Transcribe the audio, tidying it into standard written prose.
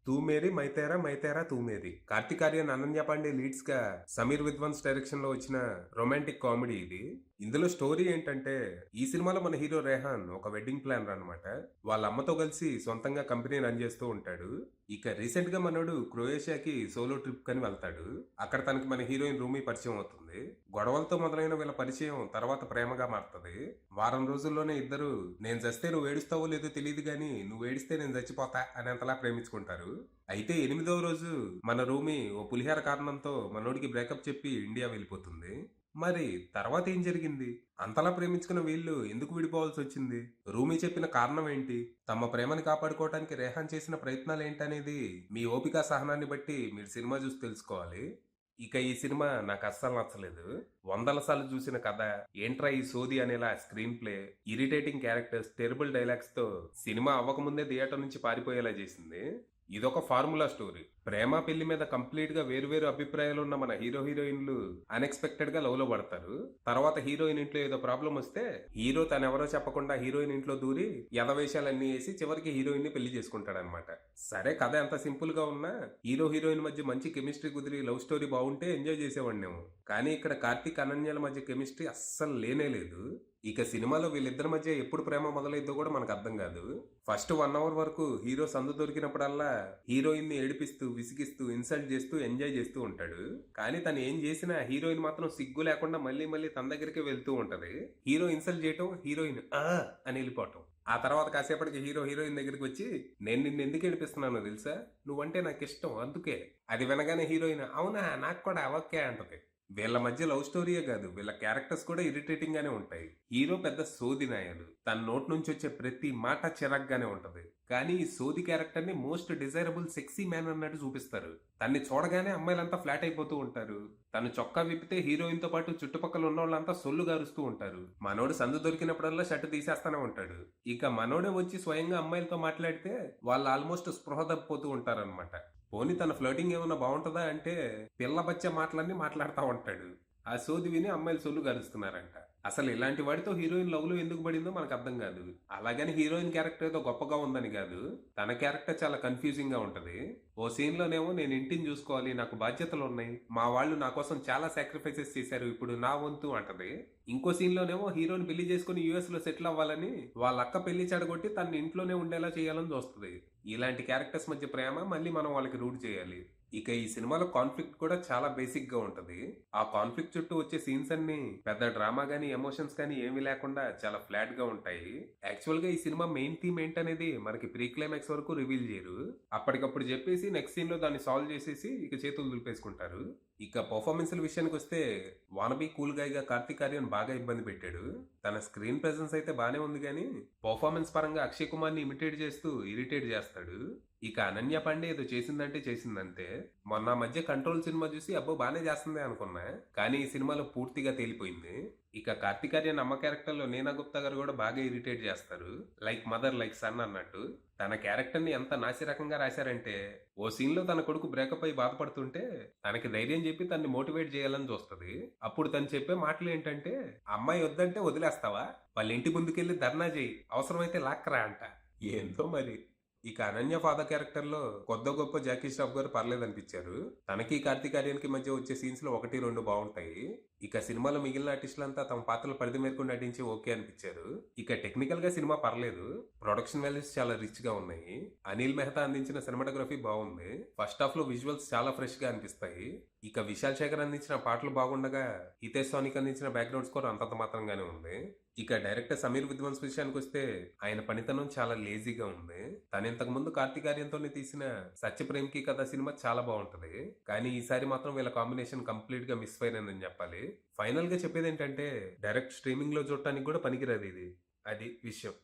తూ మేరీ మైతేరా తూ Mary. Karthik Aryan, Ananya Pandey leads గా సమీర్ విద్వాన్స్ డైరెక్షన్ లో వచ్చిన రొమాంటిక్ కామెడీ ఇది. ఇందులో స్టోరీ ఏంటంటే, ఈ సినిమాలో మన హీరో రేహాన్ ఒక వెడ్డింగ్ ప్లానర్ అన్నమాట. వాళ్ళ అమ్మతో కలిసి సొంతంగా కంపెనీ రన్ చేస్తూ ఉంటాడు. ఇక రీసెంట్ గా మనోడు క్రొయేషియాకి సోలో ట్రిప్ కని వెళ్తాడు. అక్కడ తనకి మన హీరోయిన్ రూమీ పరిచయం అవుతుంది. గొడవలతో మొదలైన వీళ్ళ పరిచయం తర్వాత ప్రేమగా మారుతుంది. వారం రోజుల్లోనే ఇద్దరు నేను చస్తే నువ్వు ఏడుస్తావో లేదో తెలియదు గానీ నువ్వు ఏడిస్తే నేను చచ్చిపోతా అనేంతలా ప్రేమించుకుంటారు. అయితే 8వ రోజు మన రూమీ ఓ పులిహార కారణంతో మనోడికి బ్రేకప్ చెప్పి ఇండియా వెళ్ళిపోతుంది. మరి తర్వాత ఏం జరిగింది? అంతలా ప్రేమించుకున్న వీళ్ళు ఎందుకు విడిపోవాల్సి వచ్చింది? రూమీ చెప్పిన కారణం ఏంటి? తమ ప్రేమని కాపాడుకోవడానికి రేహాన్ చేసిన ప్రయత్నాలు ఏంటనేది మీ ఓపిక సహనాన్ని బట్టి మీరు సినిమా చూసి తెలుసుకోవాలి. ఇక ఈ సినిమా నాకు అస్సలు నచ్చలేదు. వందల సార్లు చూసిన కథ, ఏంట్రా ఈ సోది అనేలా screen play, irritating characters, terrible dialogues తో సినిమా అవ్వకముందే థియేటర్ నుంచి పారిపోయేలా చేసింది. ఇదొక ఫార్ములా స్టోరీ. ప్రేమ పెళ్లి మీద కంప్లీట్ గా వేరు అభిప్రాయాలు ఉన్న మన హీరో హీరోయిన్లు అన్ఎక్స్పెక్టెడ్ గా లవ్ లో పడతారు. తర్వాత హీరోయిన్ ఇంట్లో ఏదో ప్రాబ్లం వస్తే హీరో తనెవరో చెప్పకుండా హీరోయిన్ ఇంట్లో దూరి యథవేషాలన్నీ వేసి చివరికి హీరోయిన్ ని పెళ్లి చేసుకుంటాడనమాట. సరే, కథ ఎంత సింపుల్ గా ఉన్నా హీరో హీరోయిన్ మధ్య మంచి కెమిస్ట్రీ కుదిరి లవ్ స్టోరీ బాగుంటే ఎంజాయ్ చేసేవాడినేమో. కానీ ఇక్కడ కార్తీక్ అనన్యల మధ్య కెమిస్ట్రీ అస్సలు లేనే లేదు. ఇక సినిమాలో వీళ్ళిద్దరి మధ్య ఎప్పుడు ప్రేమ మొదలైద్దో కూడా మనకు అర్థం కాదు. ఫస్ట్ 1 అవర్ వరకు హీరో సందు దొరికినప్పుడల్లా హీరోయిన్ ని ఏడిపిస్తూ, విసిగిస్తూ, ఇన్సల్ట్ చేస్తూ ఎంజాయ్ చేస్తూ ఉంటాడు. కానీ తను ఏం చేసినా హీరోయిన్ మాత్రం సిగ్గు లేకుండా మళ్ళీ తన దగ్గరికి వెళ్తూ ఉంటది. హీరో ఇన్సల్ట్ చేయటం, హీరోయిన్ అని వెళ్ళిపోవటం. ఆ తర్వాత కాసేపటికి హీరో హీరోయిన్ దగ్గరికి వచ్చి నేను నిన్ను ఎందుకు ఏడిపిస్తున్నానో తెలుసా, నువ్వంటే నాకు ఇష్టం అందుకే. అది వినగానే హీరోయిన్ అవునా నాకు కూడా ఓకే అంటది. వీళ్ళ మధ్య లవ్ స్టోరీయే కాదు, వీళ్ళ క్యారెక్టర్స్ కూడా ఇరిటేటింగ్ గానే ఉంటాయి. హీరో పెద్ద సోది నాయాలు, తన నోట్ నుంచి వచ్చే ప్రతి మాట చిరాగ్గానే ఉంటది. కానీ ఈ సోది క్యారెక్టర్ ని మోస్ట్ డిజైరబుల్ సెక్సీ మ్యాన్ అన్నట్టు చూపిస్తారు. తన్ని చూడగానే అమ్మాయిలంతా ఫ్లాట్ అయిపోతూ ఉంటారు. తను చొక్కా విప్పితే హీరోయిన్ తో పాటు చుట్టుపక్కల ఉన్న వాళ్ళంతా సొల్లు గారుస్తూ ఉంటారు. మనోడు సందు దొరికినప్పుడల్లా షర్ట్ తీసేస్తానే ఉంటాడు. ఇక మనోడే వచ్చి స్వయంగా అమ్మాయిలతో మాట్లాడితే వాళ్ళు ఆల్మోస్ట్ స్పృహ తప్పిపోతూ ఉంటారనమాట. పోనీ తన ఫ్లర్టింగ్ ఏమన్నా బాగుంటుందా అంటే పిల్ల బచ్చ మాటలన్నీ మాట్లాడుతూ ఉంటాడు. ఆ సోది విని అమ్మాయిలు సొల్లు గరుస్తున్నారంట. అసలు ఇలాంటి వాడితో హీరోయిన్ లవ్ లో ఎందుకు పడిందో మనకు అర్థం కాదు. అలాగని హీరోయిన్ క్యారెక్టర్ ఏదో గొప్పగా ఉందని కాదు, తన క్యారెక్టర్ చాలా కన్ఫ్యూజింగ్ గా ఉంటది. ఓ సీన్ లోనేమో నేను ఇంటిని చూసుకోవాలి, నాకు బాధ్యతలు ఉన్నాయి, మా వాళ్ళు నా కోసం చాలా సాక్రిఫైసెస్ చేశారు, ఇప్పుడు నా వంతు అంటది. ఇంకో సీన్ లోనేమో హీరోని పెళ్లి చేసుకుని యుఎస్ లో సెటిల్ అవ్వాలని వాళ్ళ అక్క పెళ్లి చెడగొట్టి తన ఇంట్లోనే ఉండేలా చేయాలని చూస్తుంది. ఇలాంటి క్యారెక్టర్స్ మధ్య ప్రేమ మళ్ళీ మనం వాళ్ళకి రూట్ చేయాలి. ఇక ఈ సినిమాలో కాన్ఫ్లిక్ట్ కూడా చాలా బేసిక్ గా ఉంటది. ఆ కాన్ఫ్లిక్ట్ చుట్టూ వచ్చే సీన్స్ అన్ని పెద్ద డ్రామా గానీ ఎమోషన్స్ గానీ ఏమీ లేకుండా చాలా ఫ్లాట్ గా ఉంటాయి. యాక్చువల్ గా ఈ సినిమా మెయిన్ థీమ్ ఏంటనేది మనకి ప్రీ క్లైమాక్స్ వరకు రివీల్ చేయరు. అప్పటికప్పుడు చెప్పేసి నెక్స్ట్ సీన్ లో దాన్ని సాల్వ్ చేసేసి ఇక చేతులు దులిపేసుకుంటారు. ఇక పర్ఫార్మెన్స్ల విషయానికి వస్తే వానబీ కూల్ గాయ్ గా కార్తీక్ ఆర్యన్ బాగా ఇబ్బంది పెట్టాడు. తన స్క్రీన్ ప్రెసెన్స్ అయితే బానే ఉంది కానీ పర్ఫార్మెన్స్ పరంగా అక్షయ్ కుమార్ ని ఇమిటేట్ చేస్తూ ఇరిటేట్ చేస్తాడు. ఇక అనన్య పాండే ఏదో చేసిందంటే చేసిందంతే. మొన్న మధ్య కంట్రోల్ సినిమా చూసి అబ్బో బానే చేస్తుంది అనుకున్నా, కానీ ఈ సినిమాలో పూర్తిగా తేలిపోయింది. ఇక కార్తీక్ ఆర్యన్ అమ్మ క్యారెక్టర్ లో నీనా గుప్తా గారు కూడా బాగా ఇరిటేట్ చేస్తారు. లైక్ మదర్ లైక్ సన్ అన్నట్టు. తన క్యారెక్టర్ ని ఎంత నాసిరకంగా రాశారంటే ఓ సీన్ లో తన కొడుకు బ్రేకప్ అయి బాధపడుతుంటే తనకి ధైర్యం చెప్పి తన్ని మోటివేట్ చేయాలని చూస్తుంది. అప్పుడు తను చెప్పే మాటలు ఏంటంటే అమ్మాయి వద్దంటే వదిలేస్తావా, వాళ్ళ ఇంటి ముందుకెళ్లి ధర్నా చేయి, అవసరమైతే లాక్కరా అంట. ఏందో మరి. ఇక అనన్య ఫాదర్ క్యారెక్టర్ లో కొద్ది గొప్ప జాకీ ష్రాఫ్ గారు పర్లేదనిపించారు. తనకి కార్తీక్ ఆర్యన్ కి మధ్య వచ్చే సీన్స్ లో 1-2 బాగుంటాయి. ఇక సినిమాలో మిగిలిన ఆర్టిస్టులంతా తమ పాత్రలు పరిధి మేరకు నటించి ఓకే అనిపించారు. ఇక టెక్నికల్ గా సినిమా పర్లేదు, ప్రొడక్షన్ వాల్యూస్ చాలా రిచ్ గా ఉన్నాయి. అనిల్ మెహతా అందించిన సినిమాటోగ్రఫీ బాగుంది. ఫస్ట్ హాఫ్ లో విజువల్స్ చాలా ఫ్రెష్ గా అనిపిస్తాయి. ఇక విశాల్ శేఖర్ అందించిన పాటలు బాగుండగా హితేష్ సోనిక్ అందించిన బ్యాక్గ్రౌండ్ స్కోర్ అంతంత మాత్రంగానే ఉంది. ఇక డైరెక్టర్ సమీర్ విద్వాన్స్ విషయానికి వస్తే ఆయన పనితనం చాలా లేజీగా ఉంది. తను ఇంతకు ముందు కార్తీక్ ఆర్యన్తోనే తీసిన సత్యప్రేమ్ కి కథ సినిమా చాలా బాగుంటది. కానీ ఈసారి మాత్రం వీళ్ళ కాంబినేషన్ కంప్లీట్ గా మిస్ ఫైర్ అని చెప్పాలి. ఫైనల్ గా చెప్పేది ఏంటంటే డైరెక్ట్ స్ట్రీమింగ్ లో చూడటానికి కూడా పనికిరాదు ఇది. అది విషయం.